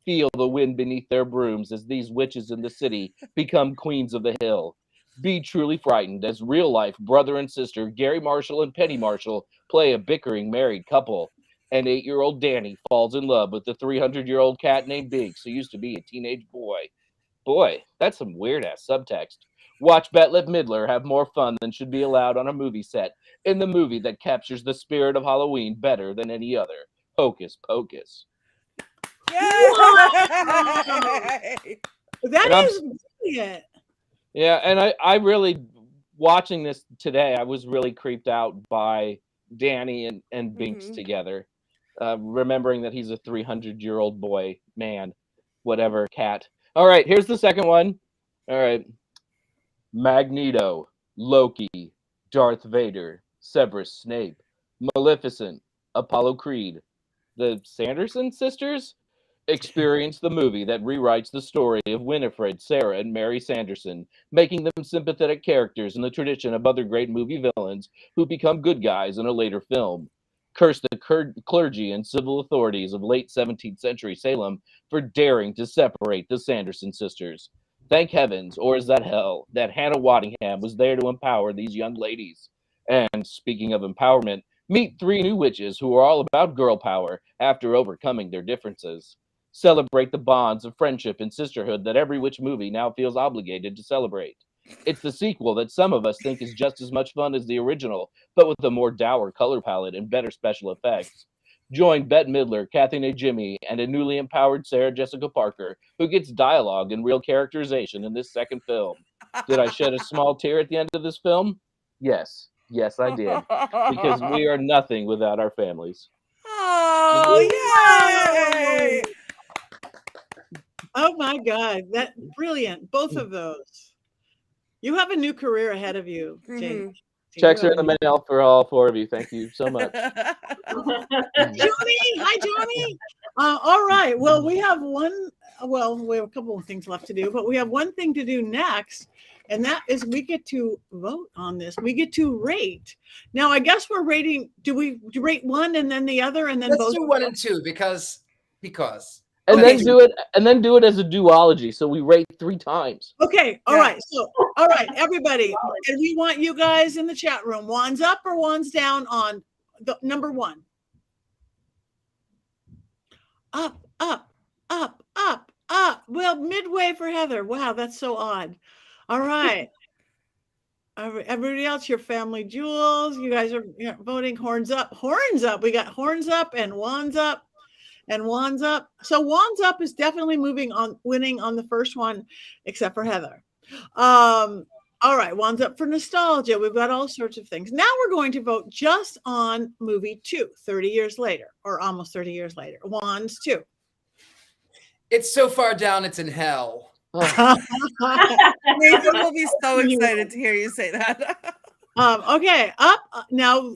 Feel the wind beneath their brooms as these witches in the city become queens of the hill. Be truly frightened as real-life brother and sister Gary Marshall and Penny Marshall play a bickering married couple. And 8-year-old Danny falls in love with the 300-year-old cat named Biggs, who used to be a teenage boy. Boy, that's some weird-ass subtext. Watch Bette Midler have more fun than should be allowed on a movie set in the movie that captures the spirit of Halloween better than any other, Hocus Pocus. Yay! That is brilliant. Yeah, and I really, watching this today, I was really creeped out by Danny and Binks together. Remembering that he's a 300-year-old boy, man, whatever, cat. All right, here's the second one. All right. Magneto, Loki, Darth Vader, Severus Snape, Maleficent, Apollo Creed. The Sanderson sisters experience the movie that rewrites the story of Winifred, Sarah, and Mary Sanderson, making them sympathetic characters in the tradition of other great movie villains who become good guys in a later film. Curse the clergy and civil authorities of late 17th century Salem for daring to separate the Sanderson sisters. Thank heavens, or is that hell, that Hannah Waddingham was there to empower these young ladies. And speaking of empowerment, meet 3 new witches who are all about girl power after overcoming their differences. Celebrate the bonds of friendship and sisterhood that every witch movie now feels obligated to celebrate. It's the sequel that some of us think is just as much fun as the original, but with a more dour color palette and better special effects. Join Bette Midler, Kathy Najimy, and a newly empowered Sarah Jessica Parker, who gets dialogue and real characterization in this second film. Did I shed a small tear at the end of this film? Yes. Yes, I did. Because we are nothing without our families. Oh, yay! Oh my God, that's brilliant. Both of those. You have a new career ahead of you, Jane. Checks are in the mail for all 4 of you. Thank you so much. Johnny, hi Johnny. All right. Well, we have a couple of things left to do, but we have one thing to do next, and that is we get to vote on this. We get to rate. Now, I guess we're rating. Do we rate one and then the other, and then Let's both? do 1 and 2 because. And then do it as a duology, so we rate 3 times. Okay, all right. So, all right, everybody, and we want you guys in the chat room. Wands up or wands down on the number 1. Up, up, up, up, up. Well, midway for Heather. Wow, that's so odd. All right. Everybody else, your family jewels. You guys are voting horns up. Horns up. We got horns up and wands up. And wands up. So wands up is definitely winning on the first one, except for Heather. All right, wands up for nostalgia. We've got all sorts of things. Now we're going to vote just on movie 2, 30 years later, or almost 30 years later. Wands 2. It's so far down, it's in hell. Nathan will be so excited to hear you say that. Okay, up now.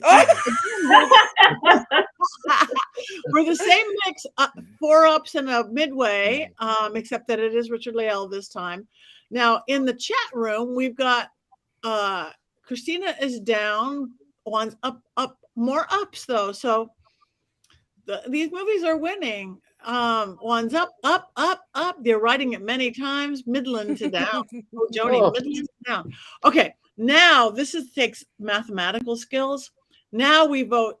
We're the same mix, 4 ups and a midway, except that it is Richard-Lael this time. Now in the chat room, we've got Christina is down, one's up, more ups though. So these movies are winning. One's up, up, up, up. They're writing it many times. Midland to down. Oh, Joni, Midland to down. Okay. Now this takes mathematical skills. Now we vote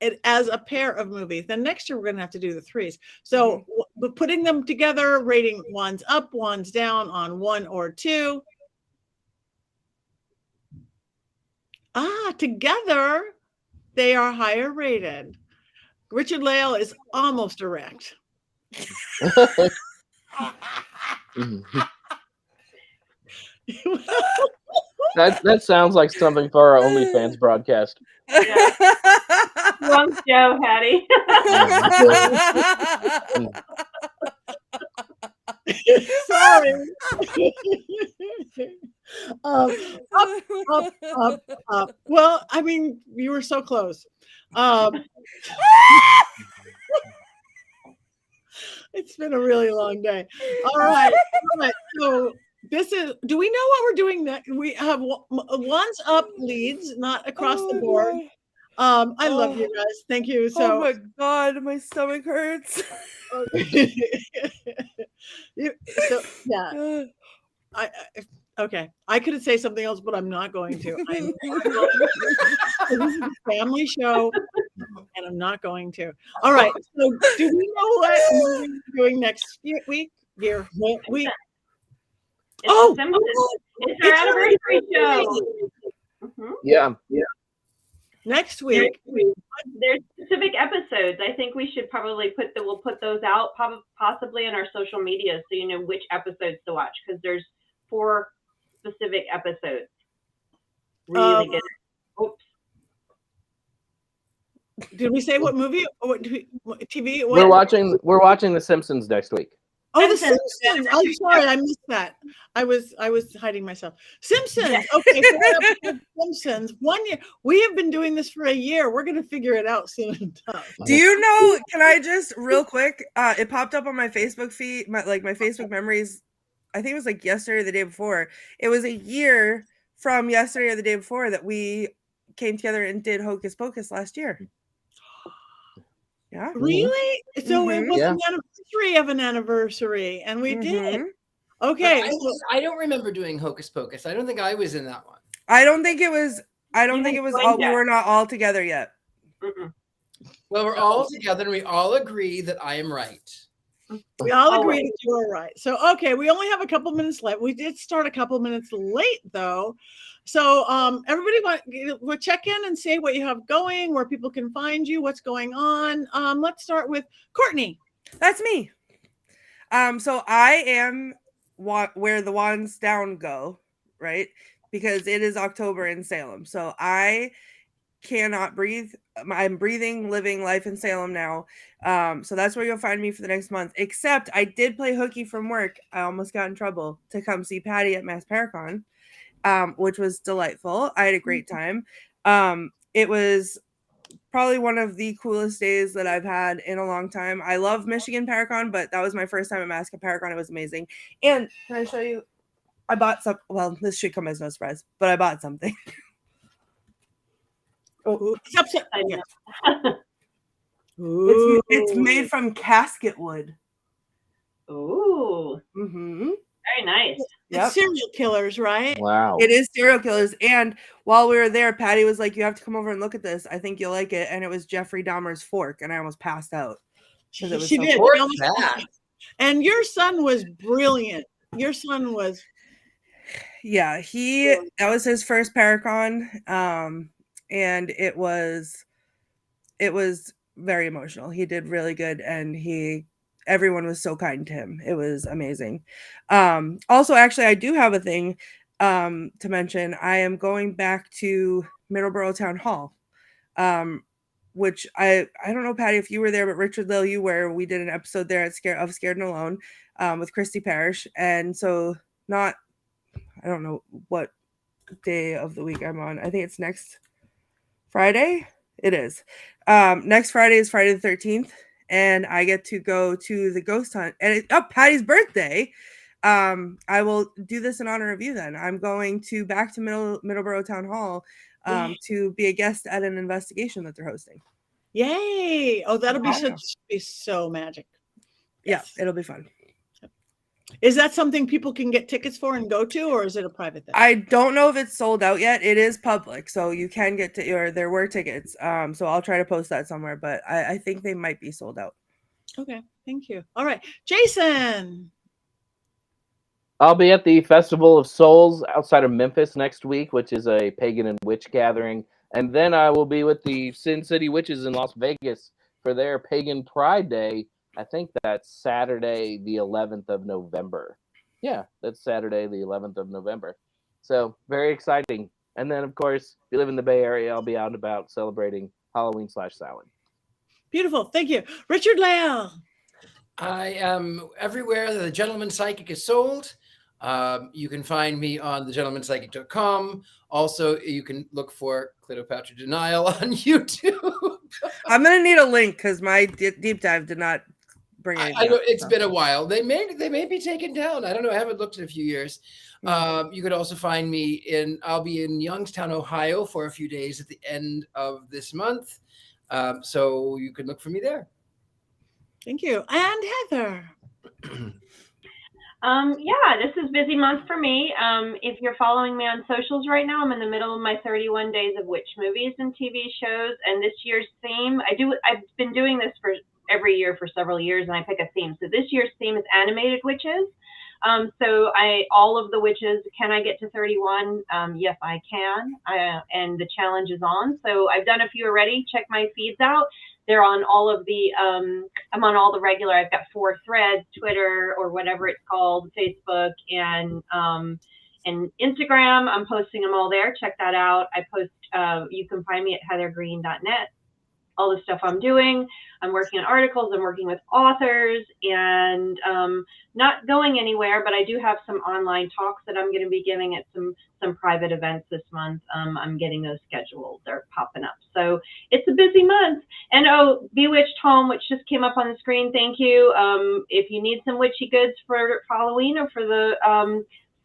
it as a pair of movies. Then next year we're going to have to do the 3s. So putting them together, rating one's up, one's down on 1 or 2. Together they are higher rated. Richard-Lael is almost erect. That sounds like something for our OnlyFans broadcast. Yeah. Wrong show, Hattie. Sorry. Up. Well, I mean, you were so close. It's been a really long day. All right. So this is, do we know what we're doing next? We have one's up leads, not across the board. I love you guys. Thank you. So, oh my God, my stomach hurts. so yeah, okay. I could say something else, but I'm not going to. This is a family show, and I'm not going to. All right. So, do we know what we're doing next week? Week. Oh, it's our anniversary show. Mm-hmm. Yeah. Next week. There's specific episodes. I think we should probably we'll put those out possibly in our social media so you know which episodes to watch, because there's 4 specific episodes. Really good. Oops. Did we say what movie? What TV? What? We're watching The Simpsons next week. Oh, The Simpsons. I'm sorry, I missed that. I was hiding myself. Simpsons. Yeah. Okay, Simpsons. 1 year. We have been doing this for a year. We're gonna figure it out soon enough. Do you know? Can I just real quick? It popped up on my Facebook feed, my Facebook memories. I think it was like yesterday or the day before. It was a year from yesterday or the day before that we came together and did Hocus Pocus last year. Yeah. Really? So it was an anniversary of an anniversary, and we did. Okay. I don't remember doing Hocus Pocus. I don't think I was in that one. I don't think it was all, we were not all together yet. Mm-mm. Well, we're all together and we all agree that I am right. We all agree that you are right. So, okay, we only have a couple minutes left. We did start a couple minutes late, though. So, everybody will check in and say what you have going, where people can find you, what's going on. Let's start with Courtney. That's me. So I am where the wands down go, right? Because it is October in Salem. So I cannot breathe. I'm breathing, living life in Salem now. So that's where you'll find me for the next month. Except I did play hooky from work. I almost got in trouble to come see Patti at Mass Paracon, which was delightful. I had a great time. It was probably one of the coolest days that I've had in a long time. I love Michigan Paracon, but that was my first time at Mass Paracon. It was amazing. And can I show you? I bought some. Well, this should come as no surprise, but I bought something. It's made from casket wood. Ooh. Mm-hmm. Very nice. Yep. It's serial killers, right? Wow. It is serial killers. And while we were there, Patti was like, "You have to come over and look at this. I think you'll like it." And it was Jeffrey Dahmer's fork, and I almost passed out. She did. And your son was brilliant. Your son was. Yeah, that was his first Paracon. And it was very emotional. He did really good, and everyone was so kind to him. It was amazing. Also, actually, I do have a thing to mention. I am going back to Middleborough Town Hall, which I don't know, Patti, if you were there, but Richard-Lael, where we did an episode there of Scared and Alone with Christy Parrish. And so I don't know what day of the week I'm on. I think it's next Friday. It is. Next Friday is Friday the 13th, and I get to go to the ghost hunt. And it's Patti's birthday. I will do this in honor of you then. I'm going back to Middleborough Town Hall to be a guest at an investigation that they're hosting. Yay! Oh, that'll be so magic. Yes. Yeah, it'll be fun. Is that something people can get tickets for and go to, or is it a private thing? I don't know if it's sold out yet. It is public, so you can get or there were tickets. So I'll try to post that somewhere, but I think they might be sold out. Okay, thank you. All right, Jason. I'll be at the Festival of Souls outside of Memphis next week, which is a pagan and witch gathering. And then I will be with the Sin City Witches in Las Vegas for their Pagan Pride Day. I think that's Saturday, the 11th of November. Yeah, that's Saturday, the 11th of November. So very exciting. And then, of course, if you live in the Bay Area, I'll be out and about celebrating Halloween/Samhain. Beautiful. Thank you. Richard-Lael. I am everywhere that the Gentleman Psychic is sold. You can find me on thegentlemanpsychic.com. Also, you can look for Cleopatra Denial on YouTube. I'm going to need a link because my deep dive did not bring I anything know up, it's so. been a while. They may be taken down. I don't know. I haven't looked in a few years. You could also find me I'll be in Youngstown, Ohio for a few days at the end of this month. So you can look for me there. Thank you. And Heather. Yeah, this is busy month for me. If you're following me on socials right now, I'm in the middle of my 31 days of witch movies and TV shows. And this year's theme, I've been doing this for every year for several years, and I pick a theme. So this year's theme is animated witches. So all of the witches, can I get to 31? Yes, I can. And the challenge is on. So I've done a few already. Check my feeds out. They're on all of the, I'm on all the regular, I've got 4 threads, Twitter or whatever it's called, Facebook and Instagram. I'm posting them all there. Check that out. I post, you can find me at heathergreen.net. All the stuff I'm doing. I'm working on articles. I'm working with authors and not going anywhere, but I do have some online talks that I'm going to be giving at some private events this month. I'm getting those scheduled. They're popping up. So it's a busy month. And Bewitched Home, which just came up on the screen. Thank you. If you need some witchy goods for Halloween or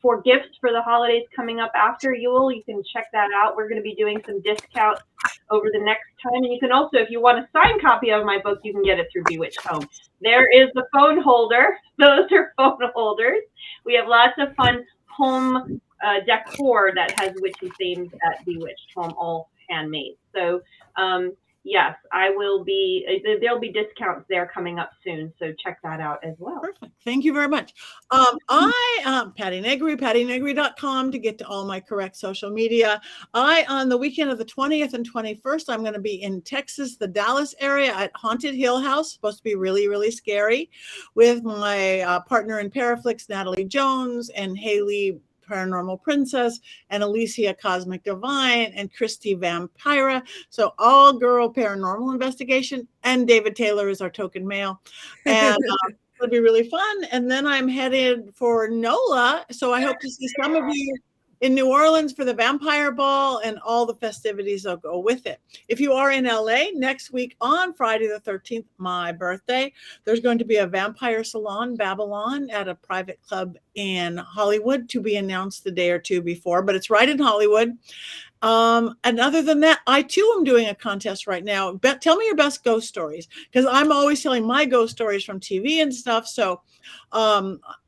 for gifts for the holidays coming up after Yule, you can check that out. We're going to be doing some discounts over the next time. And you can also, if you want a signed copy of my book, you can get it through Bewitched Home. There is the phone holder. Those are phone holders. We have lots of fun home decor that has witchy themes at Bewitched Home, all handmade. So yes, there'll be discounts there coming up soon. So check that out as well. Perfect. Thank you very much. I Patti Negri, pattinegri.com to get to all my correct social media. On the weekend of the 20th and 21st, I'm going to be in Texas, the Dallas area at Haunted Hill House. Supposed to be really, really scary with my partner in Paraflix, Natalie Jones, and Haley Paranormal Princess, and Alicia Cosmic Divine, and Christy Vampira. So all girl paranormal investigation, and David Taylor is our token male. And it'll be really fun. And then I'm headed for NOLA. So I hope to see some of you in New Orleans for the Vampire Ball and all the festivities that go with it. If you are in LA next week on Friday the 13th, my birthday, there's going to be a vampire salon, Babylon, at a private club in Hollywood, to be announced the day or two before, but it's right in Hollywood. And other than that, I too am doing a contest right now. Tell me your best ghost stories, because I'm always telling my ghost stories from TV and stuff. So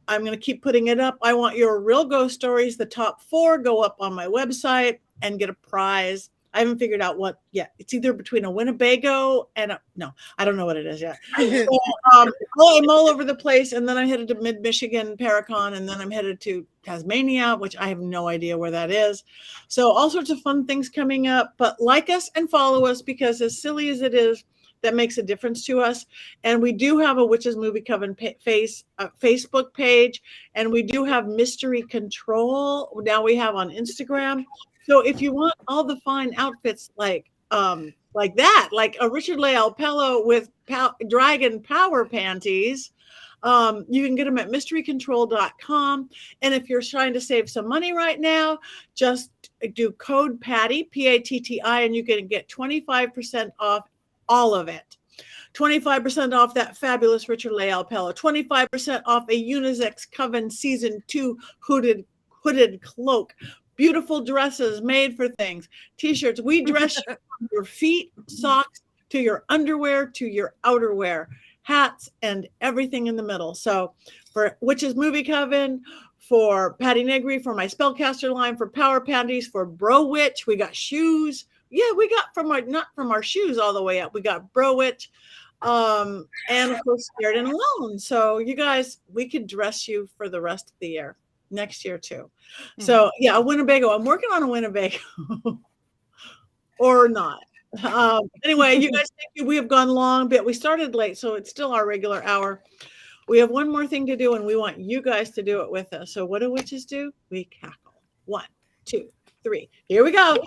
I'm going to keep putting it up. I want your real ghost stories. The top 4 go up on my website and get a prize. I haven't figured out what yet. It's either between a Winnebago and no, I don't know what it is yet. So, I'm all over the place. And then I'm headed to Mid-Michigan, Paracon, and then I'm headed to Tasmania, which I have no idea where that is. So all sorts of fun things coming up. But like us and follow us, because as silly as it is, that makes a difference to us. And we do have a Witches Movie Coven Facebook page, and we do have Mystery Control. Now we have on Instagram. So if you want all the fine outfits like that, like a Richard-Lael pillow with dragon power panties, you can get them at mysterycontrol.com. And if you're trying to save some money right now, just do code Patti, Patti, and you can get 25% off all of it. 25% off that fabulous Richard-Lael pillow, 25% off a Unisex Coven Season 2 hooded cloak, beautiful dresses made for things, t-shirts. We dress you from your feet, socks, to your underwear, to your outerwear, hats, and everything in the middle. So for Witches Movie Coven, for Patti Negri, for my spellcaster line, for power panties, for Bro Witch, we got shoes. Yeah, we got not from our shoes all the way up. We got Bro Witch, and of course Scared and Alone. So you guys, we could dress you for the rest of the year, next year too. So yeah, a Winnebago. I'm working on a Winnebago, or not. Anyway, you guys, thank you. We have gone long, but we started late, so it's still our regular hour. We have one more thing to do, and we want you guys to do it with us. So what do witches do? We cackle. 1, 2, 3. Here we go.